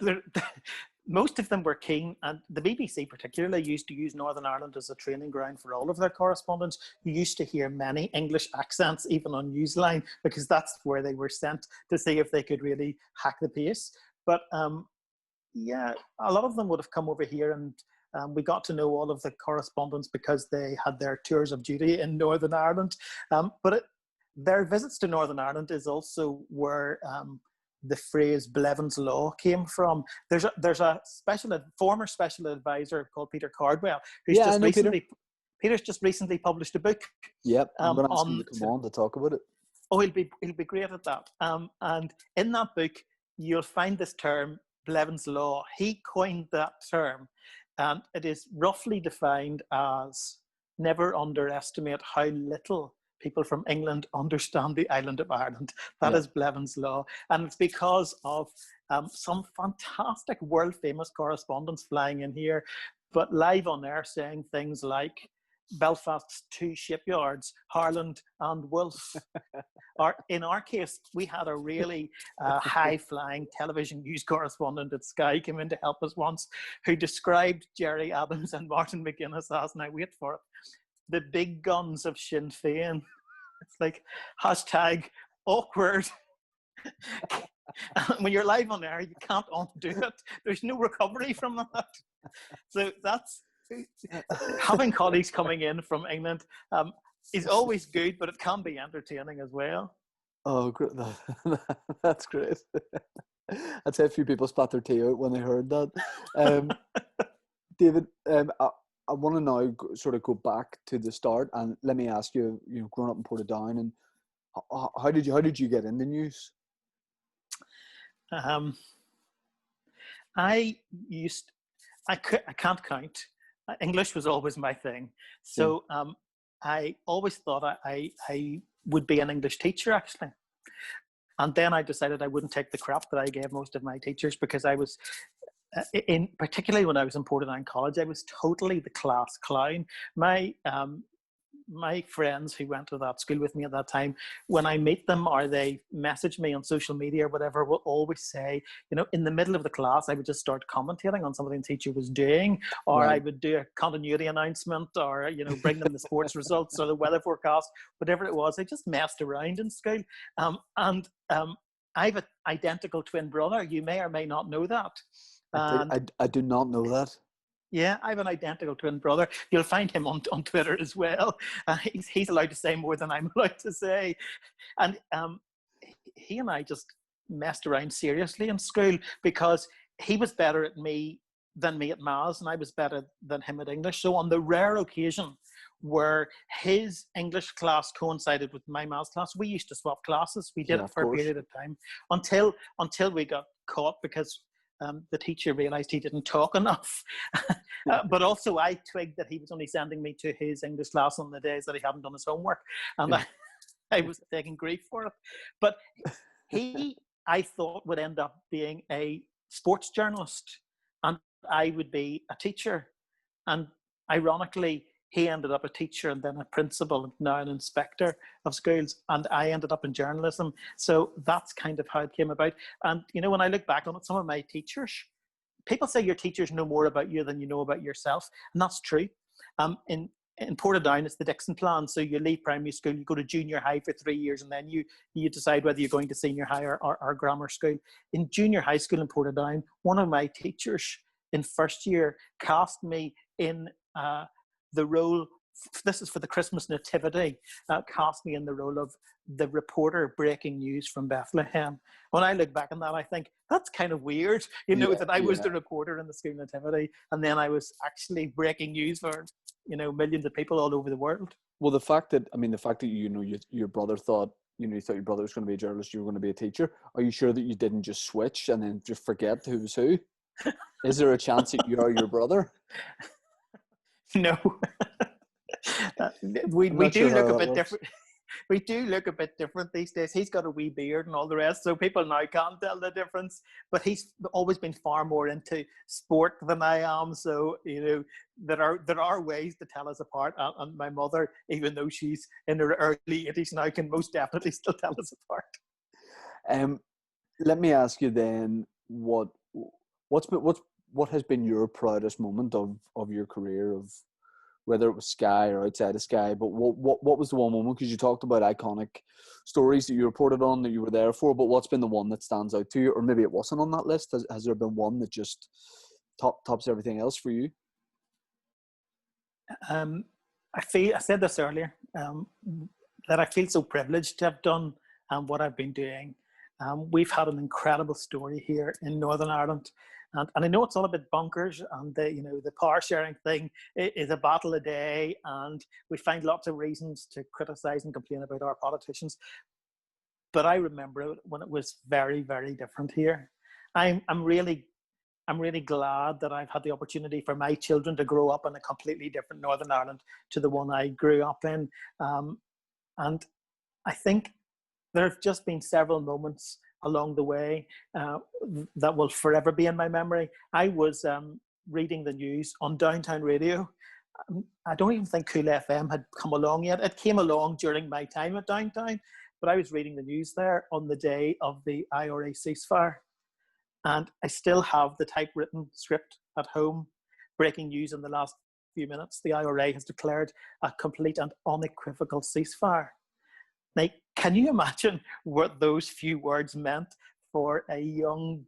most of them were keen, and the BBC particularly used to use Northern Ireland as a training ground for all of their correspondents. You used to hear many English accents, even on Newsline, because that's where they were sent to see if they could really hack the pace. But yeah, a lot of them would have come over here, and We got to know all of the correspondents because they had their tours of duty in Northern Ireland. Their visits to Northern Ireland is also where the phrase Blevins Law came from. There's a former special advisor called Peter Cardwell, who's Peter's just recently published a book. Yep, I'm going to ask him to come on to talk about it. Oh, he'll be great at that. And in that book, you'll find this term, Blevins Law. He coined that term, and it is roughly defined as never underestimate how little people from England understand the island of Ireland. That is Blevins Law. And it's because of some fantastic world-famous correspondents flying in here, but live on air saying things like, Belfast's two shipyards, Harland and Wolff. In our case, we had a really high-flying television news correspondent at Sky come in to help us once, who described Jerry Adams and Martin McGuinness as, now wait for it, the big guns of Sinn Féin. It's like hashtag awkward. When you're live on air, you can't undo it. There's no recovery from that. So that's having colleagues coming in from England is always good, but it can be entertaining as well. Oh, great. That's great. I'd say a few people spat their tea out when they heard that. David, I want to now sort of go back to the start, and let me ask you, growing up in Portadown, and how did you get into news? I can't count. English was always my thing. So I always thought I would be an English teacher, actually. And then I decided I wouldn't take the crap that I gave most of my teachers, because I was, particularly when I was in Portadown College, I was totally the class clown. My friends who went to that school with me at that time, when I meet them or they message me on social media or whatever, will always say, in the middle of the class, I would just start commentating on something the teacher was doing, or I would do a continuity announcement, or, bring them the sports results or the weather forecast, whatever it was. I just messed around in school. I have an identical twin brother. You may or may not know that. I do not know that. Yeah, I have an identical twin brother. You'll find him on Twitter as well. He's allowed to say more than I'm allowed to say. And he and I just messed around seriously in school, because he was better at me than me at maths, and I was better than him at English. So on the rare occasion where his English class coincided with my maths class, we used to swap classes. We did it for a period of time until we got caught, because the teacher realised he didn't talk enough. But also I twigged that he was only sending me to his English class on the days that he hadn't done his homework. And I was taking grief for it. But he, I thought, would end up being a sports journalist, and I would be a teacher. And ironically, he ended up a teacher and then a principal and now an inspector of schools. And I ended up in journalism. So that's kind of how it came about. And, when I look back on it, some of my teachers, people say your teachers know more about you than you know about yourself. And that's true. In Portadown, it's the Dixon plan. So you leave primary school, you go to junior high for 3 years, and then you decide whether you're going to senior high or grammar school. In junior high school in Portadown, one of my teachers in first year cast me in the role, this is for the Christmas Nativity, cast me in the role of the reporter breaking news from Bethlehem. When I look back on that, I think that's kind of weird, that I was the reporter in the school Nativity, and then I was actually breaking news for, millions of people all over the world. Well, the fact that your brother thought, you thought your brother was going to be a journalist, you were going to be a teacher. Are you sure that you didn't just switch and then just forget who was who? Is there a chance that you are your brother? No. we do look a bit different. We do look a bit different these days. He's got a wee beard and all the rest, so people now can't tell the difference. But he's always been far more into sport than I am. So there are ways to tell us apart. And my mother, even though she's in her early 80s now, can most definitely still tell us apart. Let me ask you then, what has been your proudest moment of your career, of whether it was Sky or outside of Sky, but what was the one moment? Because you talked about iconic stories that you reported on that you were there for, but what's been the one that stands out to you? Or maybe it wasn't on that list. Has there been one that just tops everything else for you? I said this earlier, that I feel so privileged to have done what I've been doing. We've had an incredible story here in Northern Ireland. And I know it's all a bit bonkers, and the power sharing thing is a battle a day, and we find lots of reasons to criticize and complain about our politicians. But I remember when it was very, very different here. I'm really glad that I've had the opportunity for my children to grow up in a completely different Northern Ireland to the one I grew up in. And I think there have just been several moments along the way that will forever be in my memory. I was reading the news on Downtown Radio. I don't even think Cool FM had come along yet. It came along during my time at Downtown, but I was reading the news there on the day of the IRA ceasefire. And I still have the typewritten script at home. Breaking news in the last few minutes. The IRA has declared a complete and unequivocal ceasefire. Now, can you imagine what those few words meant for a young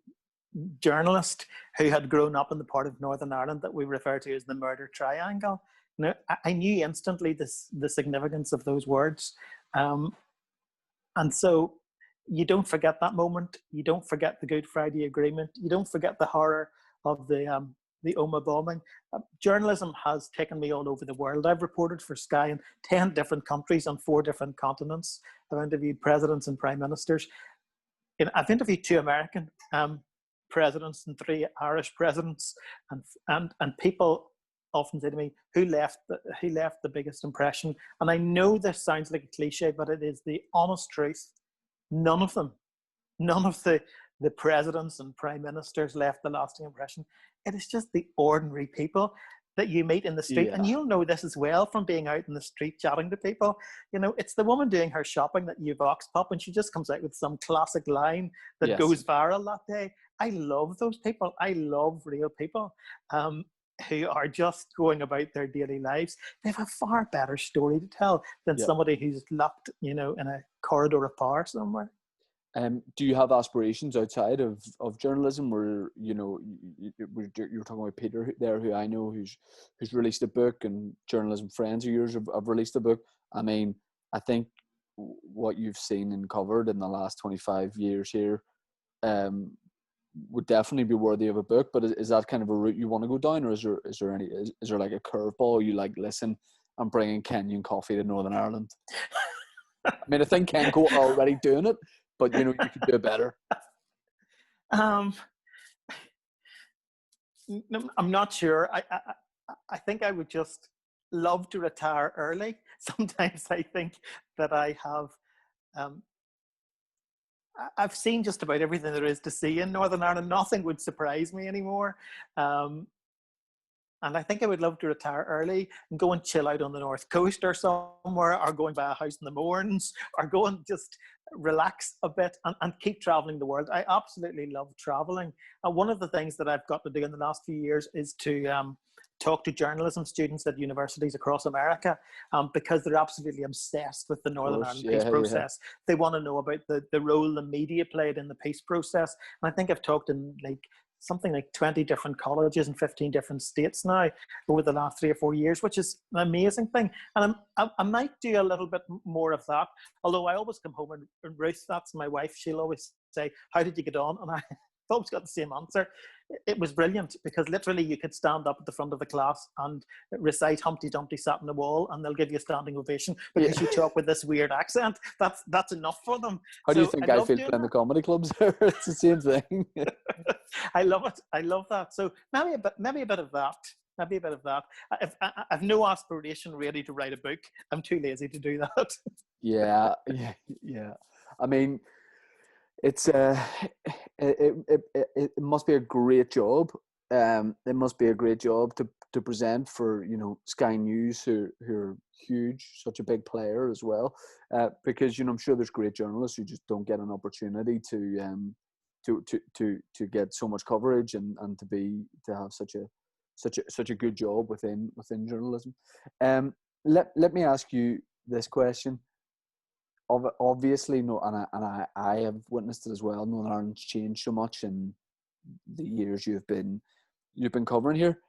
journalist who had grown up in the part of Northern Ireland that we refer to as the murder triangle? Now, I knew instantly the significance of those words. And so you don't forget that moment. You don't forget the Good Friday Agreement. You don't forget the horror of the Omagh bombing. Journalism has taken me all over the world. I've reported for Sky in 10 different countries on 4 different continents. I've interviewed presidents and prime ministers. I've interviewed 2 American presidents and 3 Irish presidents, and people often say to me, who left the biggest impression? And I know this sounds like a cliche, but it is the honest truth. None of the presidents and prime ministers left the lasting impression. It is just the ordinary people that you meet in the street. Yeah. And you'll know this as well from being out in the street chatting to people. It's the woman doing her shopping that you vox pop, and she just comes out with some classic line that goes viral that day. I love those people. I love real people who are just going about their daily lives. They have a far better story to tell than somebody who's locked, in a corridor of power somewhere. Do you have aspirations outside of journalism? Where you're talking about Peter there, who I know who's released a book, and journalism friends of yours have released a book. I mean, I think what you've seen and covered in the last 25 years here would definitely be worthy of a book. But is that kind of a route you want to go down, or is there like a curveball you like? Listen, I'm bringing Kenyan coffee to Northern Ireland. I mean, I think Kenco are already doing it, but you could do it better. I'm not sure. I think I would just love to retire early. Sometimes I think that I have. I've seen just about everything there is to see in Northern Ireland. Nothing would surprise me anymore. And I think I would love to retire early and go and chill out on the North Coast or somewhere, or go and buy a house in the Mournes, or go and just relax a bit and keep traveling the world. I absolutely love traveling. And one of the things that I've got to do in the last few years is to talk to journalism students at universities across America, because they're absolutely obsessed with the Northern Ireland peace process. Yeah. They want to know about the role the media played in the peace process. And I think I've talked in something like 20 different colleges in 15 different states now over the last 3 or 4 years, which is an amazing thing. And I might do a little bit more of that, although I always come home and Ruth, that's my wife, she'll always say, how did you get on? And I always got the same answer. It was brilliant, because literally you could stand up at the front of the class and recite Humpty Dumpty sat on the wall, and they'll give you a standing ovation because you talk with this weird accent. That's enough for them. How do you think I feel playing the comedy clubs? It's the same thing. I love it. I love that. So maybe a bit of that. Maybe a bit of that. I've no aspiration really to write a book. I'm too lazy to do that. Yeah. I mean, it's it must be a great job. It must be a great job to present for Sky News, who are huge, such a big player as well. Because I'm sure there's great journalists who just don't get an opportunity to get so much coverage and to have such a good job within journalism. Let me ask you this question. Obviously, no, and I have witnessed it as well. Northern Ireland's changed so much in the years you've been covering here.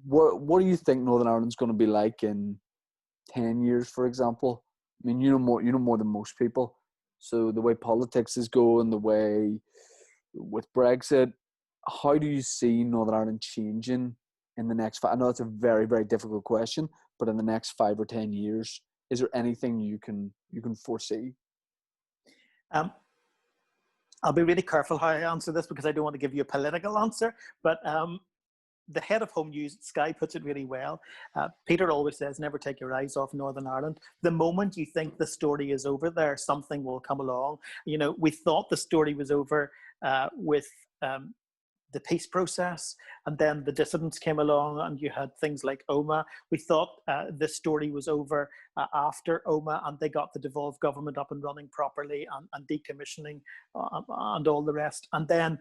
what do you think Northern Ireland's going to be like in 10 years, for example? I mean, you know more than most people. So the way politics is going, the way with Brexit, how do you see Northern Ireland changing in the next I know it's a very, very difficult question, but in the next 5 or 10 years, is there anything you can foresee? I'll be really careful how I answer this because I don't want to give you a political answer, but the head of Home News at Sky puts it really well. Peter always says, never take your eyes off Northern Ireland. The moment you think the story is over there, something will come along. You know, we thought the story was over with the peace process, and then the dissidents came along and you had things like Oma. We thought the story was over after Oma, and they got the devolved government up and running properly and decommissioning and all the rest. And then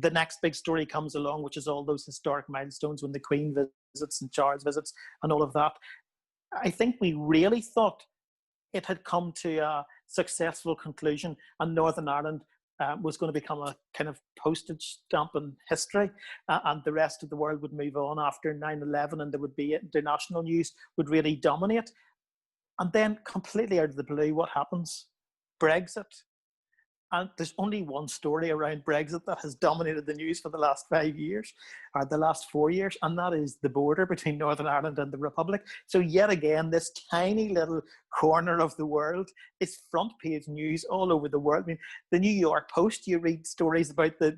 the next big story comes along, which is all those historic milestones when the Queen visits and Charles visits and all of that. I think we really thought it had come to a successful conclusion and Northern Ireland was going to become a kind of postage stamp in history, and the rest of the world would move on after 9/11, and there would be international news would really dominate. And then completely out of the blue, what happens? Brexit. And there's only one story around Brexit that has dominated the news for the last 5 years, or the last 4 years, and that is the border between Northern Ireland and the Republic. So yet again, this tiny little corner of the world is front page news all over the world. I mean, the New York Post, you read stories about the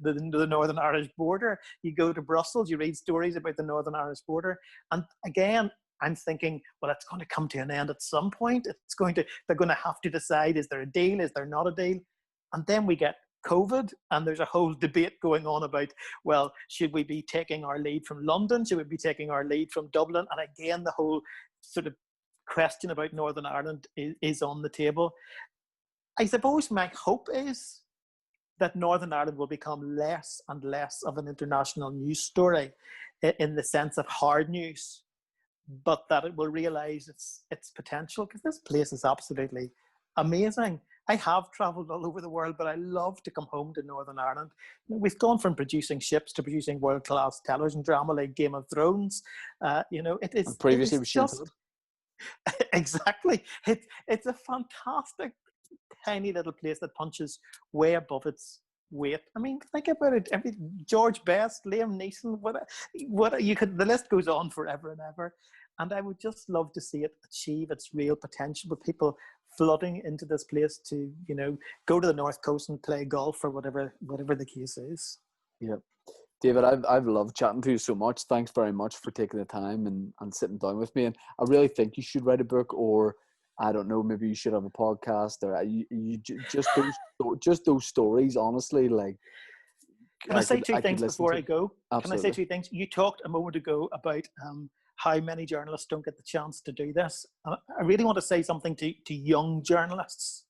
Northern Irish border. You go to Brussels, you read stories about the Northern Irish border. And again, I'm thinking, well, it's going to come to an end at some point. They're going to have to decide, is there a deal? Is there not a deal? And then we get COVID, and there's a whole debate going on about, well, should we be taking our lead from London? Should we be taking our lead from Dublin? And again, the whole sort of question about Northern Ireland is on the table. I suppose my hope is that Northern Ireland will become less and less of an international news story in the sense of hard news, but that it will realise its potential, because this place is absolutely amazing. I have travelled all over the world, but I love to come home to Northern Ireland. We've gone from producing ships to producing world-class television drama like Game of Thrones. It is... And previously, it is just... Exactly. It's a fantastic, tiny little place that punches way above its weight. I mean, think about it. George Best, Liam Neeson, the list goes on forever and ever. And I would just love to see it achieve its real potential, with people flooding into this place to, go to the North Coast and play golf or whatever the case is. Yeah. David, I've loved chatting to you so much. Thanks very much for taking the time and sitting down with me. And I really think you should write a book, or I don't know, maybe you should have a podcast, or just those stories, honestly, like. Can I say two things before I go? Absolutely. Can I say two things? You talked a moment ago about how many journalists don't get the chance to do this. I really want to say something to young journalists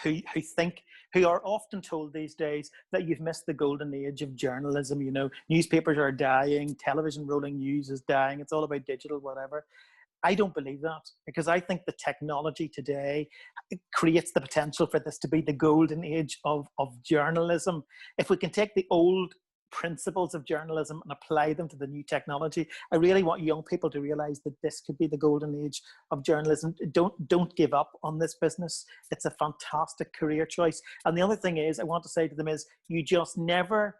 who are often told these days that you've missed the golden age of journalism. Newspapers are dying, television rolling news is dying, it's all about digital, whatever. I don't believe that, because I think the technology today creates the potential for this to be the golden age of journalism. If we can take the old principles of journalism and apply them to the new technology, I really want young people to realize that this could be the golden age of journalism. Don't give up on this business. It's a fantastic career choice. And the other thing is, I want to say to them is, you just never,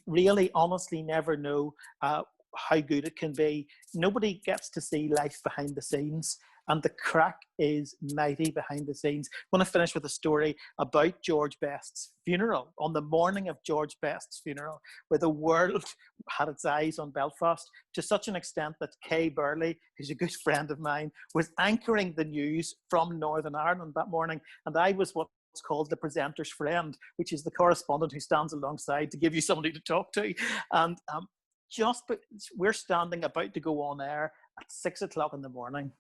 really honestly never know how good it can be. Nobody gets to see life behind the scenes, and the crack is mighty behind the scenes. I want to finish with a story about George Best's funeral. On the morning of George Best's funeral, where the world had its eyes on Belfast, to such an extent that Kay Burley, who's a good friend of mine, was anchoring the news from Northern Ireland that morning, and I was what's called the presenter's friend, which is the correspondent who stands alongside to give you somebody to talk to. And we're standing about to go on air at 6 o'clock in the morning.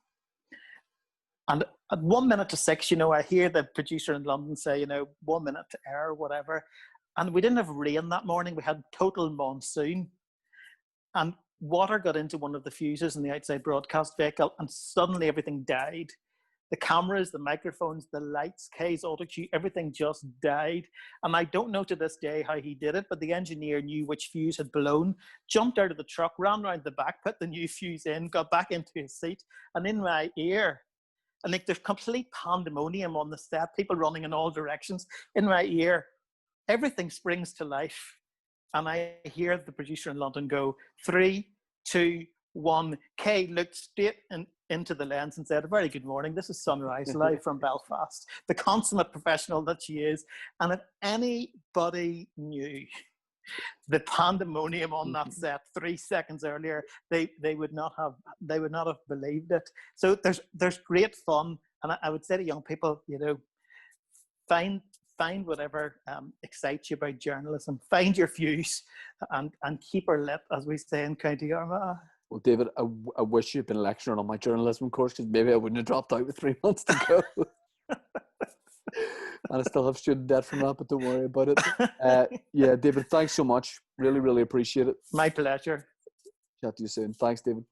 And at 1 minute to 6, I hear the producer in London say, 1 minute to air or whatever. And we didn't have rain that morning. We had total monsoon. And water got into one of the fuses in the outside broadcast vehicle, and suddenly everything died. The cameras, the microphones, the lights, Kay's auto cue, everything just died. And I don't know to this day how he did it, but the engineer knew which fuse had blown, jumped out of the truck, ran around the back, put the new fuse in, got back into his seat, and in my ear, and like there's complete pandemonium on the set, people running in all directions. In my ear, everything springs to life. And I hear the producer in London go, 3, 2, 1. Kay looked straight into the lens and said, "A very good morning. This is Sunrise, live from Belfast." The consummate professional that she is. And if anybody knew the pandemonium on that set 3 seconds earlier, they would not have believed it. So there's great fun, and I would say to young people, you know, find whatever excites you about journalism, find your fuse, and keep her lit, as we say in County Armagh. Well, David, I wish you'd been lecturing on my journalism course, because maybe I wouldn't have dropped out with 3 months to go. And I still have student debt from that, but don't worry about it. Yeah, David, thanks so much. Really, really appreciate it. My pleasure. Chat to you soon. Thanks, David.